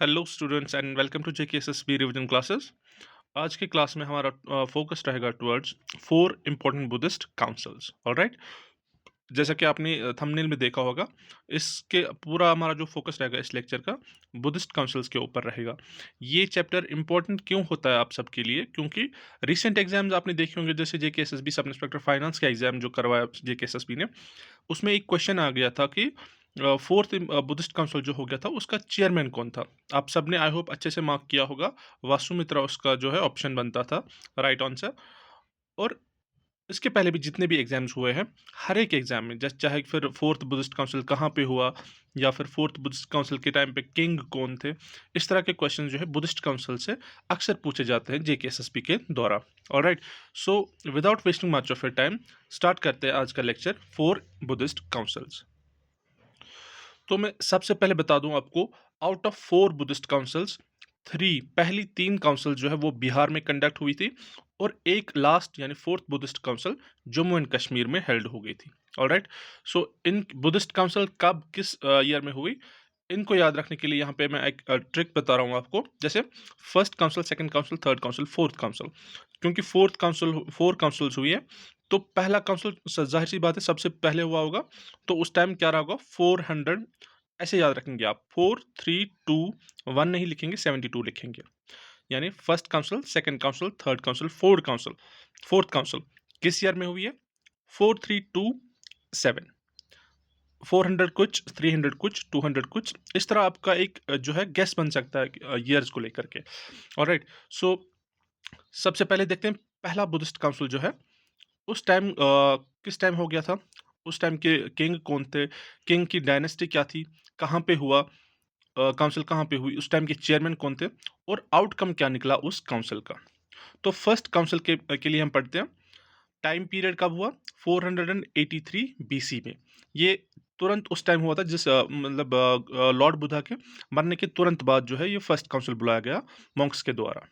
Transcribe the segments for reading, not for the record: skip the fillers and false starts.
Hello students and welcome to JKSSB revision classes. आज की class में हमारा फोकस रहेगा towards four important Buddhist councils. Alright, जैसा कि आपने थंबनेल में देखा होगा, इसके पूरा हमारा जो फोकस रहेगा इस लेक्चर का बुद्धिस्ट काउंसिल्स के ऊपर रहेगा। ये चैप्टर इंपॉर्टेंट क्यों होता है आप सबके लिए? क्योंकि रिसेंट एग्जाम्स आपने देखे होंगे, जैसे जेकेएसएसबी सब इंस्पेक्टर फाइनेंस का एग्जाम जो करवाया जेकेएसएसबी ने, उसमें एक क्वेश्चन आ गया था कि फोर्थ बुद्धिस्ट काउंसिल जो हो गया था उसका चेयरमैन कौन था। आप सबने आई होप अच्छे से मार्क किया होगा। वासुमित्रा उसका जो है ऑप्शन बनता था, राइट आंसर। और इसके पहले भी जितने भी एग्जाम्स हुए हैं, हर एक एग्जाम में जस्ट चाहे फिर फोर्थ बुद्धिस्ट काउंसिल कहाँ पे हुआ या फिर फोर्थ बुद्धिस्ट काउंसिल के टाइम पे किंग कौन थे, इस तरह के क्वेश्चन जो है बुद्धिस्ट काउंसिल से अक्सर पूछे जाते हैं जेकेएसएसबी के द्वारा। Alright, so without wasting much of your time start करते हैं आज का लेक्चर फोर बुद्धिस्ट काउंसिल्स। तो मैं सबसे पहले बता दूं आपको, out of four Buddhist councils, पहली तीन काउंसिल जो है वो बिहार में कंडक्ट हुई थी, और एक लास्ट यानी fourth Buddhist council Jammu and Kashmir में हेल्ड हो गई थी। ऑलराइट, सो इन बुद्धिस्ट काउंसिल कब किस ईयर में हुई, इनको याद रखने के लिए यहाँ पे मैं एक ट्रिक बता रहा हूँ आपको। जैसे first council, second council, third council, fourth council, क्योंकि फोर्थ काउंसिल फोर काउंसिल्स हुई है, तो पहला काउंसिल जाहिर सी बात है सबसे पहले हुआ होगा, तो उस टाइम क्या रहा होगा 400। ऐसे याद रखेंगे आप, 4 3 2 1 नहीं लिखेंगे, 72 लिखेंगे। यानी first council, second council, third council, fourth council किस ईयर में हुई है? 4 3 2 7। 400 कुछ, 300 कुछ, 200 कुछ, इस तरह आपका एक जो है गेस बन सकता है ईयर्स को लेकर के। ऑलराइट, सो सबसे पहले देखते हैं पहला बुद्धिस्ट काउंसिल जो है उस टाइम किस टाइम हो गया था, उस टाइम के किंग कौन थे, किंग की डायनेस्टी क्या थी, कहाँ पे हुआ, काउंसिल कहाँ पे हुई, उस टाइम के चेयरमैन कौन थे, और आउटकम क्या निकला उस काउंसिल का। तो फर्स्ट काउंसिल के लिए हम पढ़ते हैं। टाइम पीरियड कब हुआ? 483 बीसी में। ये तुरंत उस टाइम हुआ था जिस मतलब लॉर्ड बुद्धा के मरने के तुरंत बाद जो है ये फर्स्ट काउंसिल बुलाया गया मॉन्क्स के द्वारा।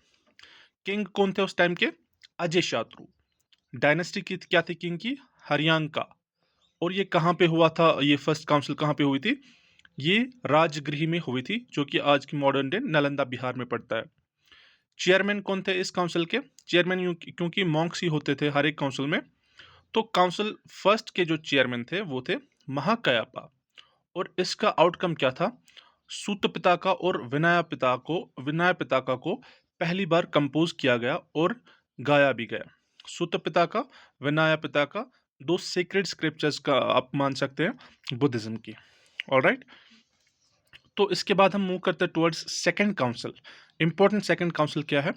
किंग कौन थे उस टाइम के? अजय शात्रु। डायनेस्टी की क्या थी किंग की? हरियांका। और ये कहाँ पे हुआ था, ये फर्स्ट काउंसिल कहाँ पे हुई थी? ये राजगृह में हुई थी, जो कि आज की मॉडर्न डे नालंदा बिहार में पड़ता है। चेयरमैन कौन थे इस काउंसिल के? चेयरमैन क्योंकि मॉन्क्स ही होते थे हर एक काउंसिल में, तो काउंसिल फर्स्ट के जो चेयरमैन थे वो थे महाकायापा। और इसका आउटकम क्या था? सूत पिताका और विनय पिताका को पहली बार कंपोज किया गया और गाया भी गया। सूत पिताका, विनय पिताका, दो सीक्रेट स्क्रिप्चर्स का आप मान सकते हैं बुद्धिज्म की। ऑलराइट, तो इसके बाद हम मूव करते हैं towards second council. Important second council क्या है?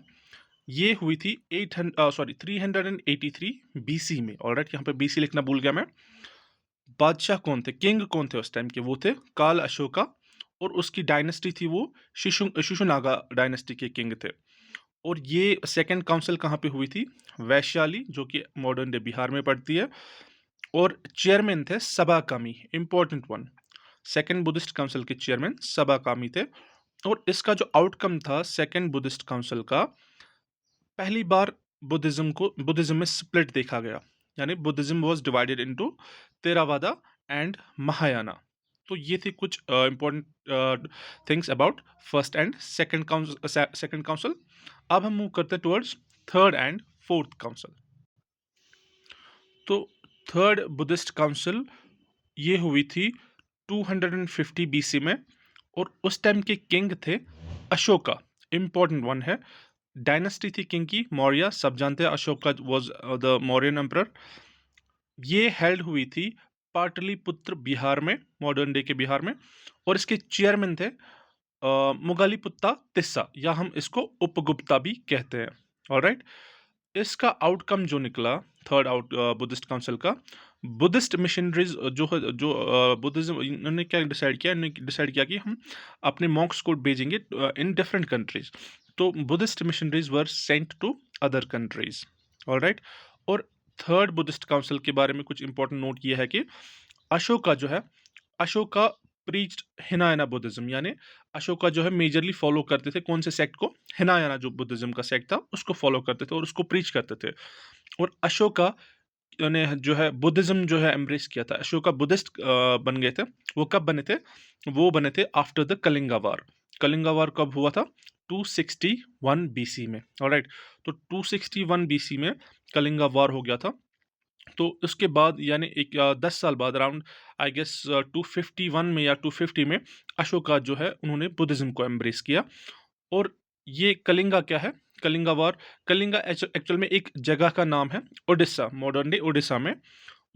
ये हुई थी 383 बीसी में। ऑलराइट, यहाँ पे बीसी लिखना भूल गया मैं। बादशाह कौन थे, किंग कौन थे उस टाइम के? वो थे काल अशोका, और उसकी डायनेस्टी थी वो शिशुनागा डायनेस्टी के किंग थे। और ये सेकंड काउंसिल कहाँ पे हुई थी? वैशाली, जो कि मॉडर्न डे बिहार में पड़ती है। और चेयरमैन थे Sabakami, important one. Second Buddhist council के चेयरमैन सबाकामी थे। और इसका जो आउटकम था सेकंड बुद्धिस्ट काउंसिल का, पहली बार बुद्धिज्म में स्प्लिट देखा गया। यानी Buddhism was divided into theravada and Mahayana. तो ये थी कुछ important things about first and second council. अब हम मूव करते हैं towards third and fourth council. तो थर्ड बुद्धिस्ट काउंसिल ये हुई थी 250 बीसी में, और उस टाइम के किंग थे अशोका। इंपॉर्टेंट वन है। डायनेस्टी थी किंग की मौर्य, सब जानते हैं Ashoka was the Mauryan emperor. ये हेल्ड हुई थी पाटलिपुत्र बिहार में, मॉडर्न डे के बिहार में। और इसके चेयरमैन थे मुगालिपुत्ता तिस्सा, या हम इसको उपगुप्ता भी कहते हैं। ऑलराइट, इसका आउटकम जो निकला थर्ड बुद्धिस्ट काउंसिल का, बुद्धिस्ट मिशनरीज जो बुद्धिज्म, इन्होंने क्या डिसाइड किया? इन्होंने डिसाइड किया कि हम अपने मॉन्क्स को भेजेंगे इन डिफरेंट कंट्रीज। तो Buddhist missionaries were sent to other countries. Alright, और थर्ड बुद्धिस्ट काउंसिल के बारे में कुछ इंपॉर्टेंट नोट ये है कि अशोका जो है, अशोका प्रीच्ड हिनायाना बुद्धिज्म। यानी अशोका जो है मेजरली फॉलो करते थे कौन से सेक्ट को? हिनायाना जो बुद्धिज्म का सेक्ट था उसको फॉलो करते थे और उसको प्रीच करते थे। और अशोका ने जो है बुद्धिज्म जो है एम्ब्रेस किया था। अशोका बुद्धिस्ट बन गए थे। वो कब बने थे? वो बने थे आफ्टर द कलिंगा वार। कलिंगा वार कब हुआ था? 261 बीसी में। ऑलराइट, तो 261 बीसी में कलिंगा वार हो गया था। तो उसके बाद यानी 10 साल बाद अराउंड आई गेस 251 में या 250 में अशोका जो है उन्होंने बुद्धिज़्म को एम्ब्रेस किया। और ये कलिंगा क्या है? कलिंगा वार, कलिंगा एक्चुअल में एक जगह का नाम है, ओडिशा, मॉडर्न डे ओडिशा में।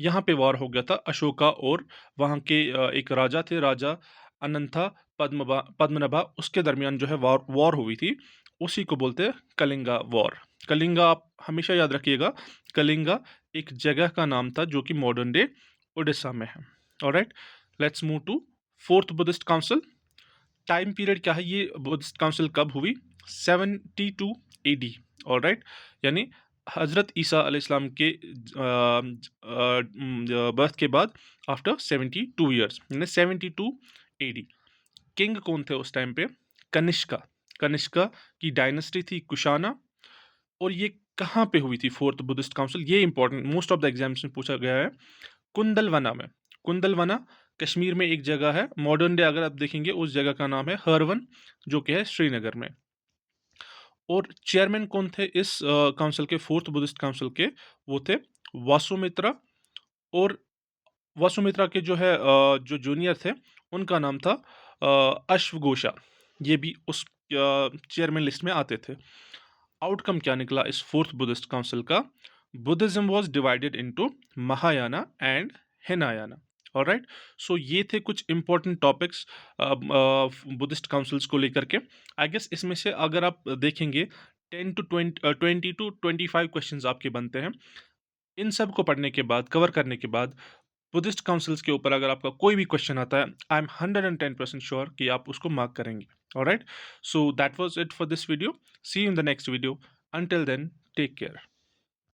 यहाँ पे वार हो गया था अशोका और वहाँ के एक राजा थे, राजा अनंथा पद्मनाभा, उसके दरमियान जो है वॉर वॉर हुई थी, उसी को बोलते हैं कलिंगा वॉर। कलिंगा आप हमेशा याद रखिएगा, कलिंगा एक जगह का नाम था जो कि मॉडर्न डे ओडिशा में है। Alright, let's move to fourth Buddhist council. Time period क्या है? ये बुद्धिस्ट काउंसिल कब हुई? 72 AD। ऑलराइट, यानी हजरत ईसा अलैहिस्सलाम के बर्थ के बाद आफ्टर 72 ईयर्स, यानी 72 AD। किंग कौन थे उस टाइम पे? कनिष्का। कनिष्का की डायनेस्टी थी कुशाना। और ये कहाँ पे हुई थी फोर्थ बुद्धिस्ट काउंसिल? ये important, most of the exams में पूछा गया है। कुंदलवना में। कुंदलवना कश्मीर में एक जगह है, मॉडर्न डे अगर आप देखेंगे उस जगह का नाम है हरवन, जो कि है श्रीनगर में। और चेयरमैन कौन थे इस काउंसिल के, फोर्थ बुद्धिस्ट काउंसिल के? वो थे वासुमित्रा। और वासुमित्रा के जो है जो जूनियर थे उनका नाम था अश्वघोषा। ये भी उस चेयरमैन लिस्ट में आते थे। आउटकम क्या निकला इस फोर्थ बुद्धिस्ट काउंसिल का? Buddhism was divided into Mahayana and Hinayana. Alright, so ये थे कुछ इंपॉर्टेंट टॉपिक्स बुद्धिस्ट काउंसिल्स को लेकर के। आई गेस इसमें से अगर आप देखेंगे 20 टू 25 क्वेश्चंस आपके बनते हैं। इन सब को पढ़ने के बाद, कवर करने के बाद, बुद्धिस्ट काउंसिल्स के ऊपर अगर आपका कोई भी क्वेश्चन आता है, आई एम 110% श्योर कि आप उसको मार्क करेंगे। Alright, so that was it for this video. See you in the next video. Until then, take care.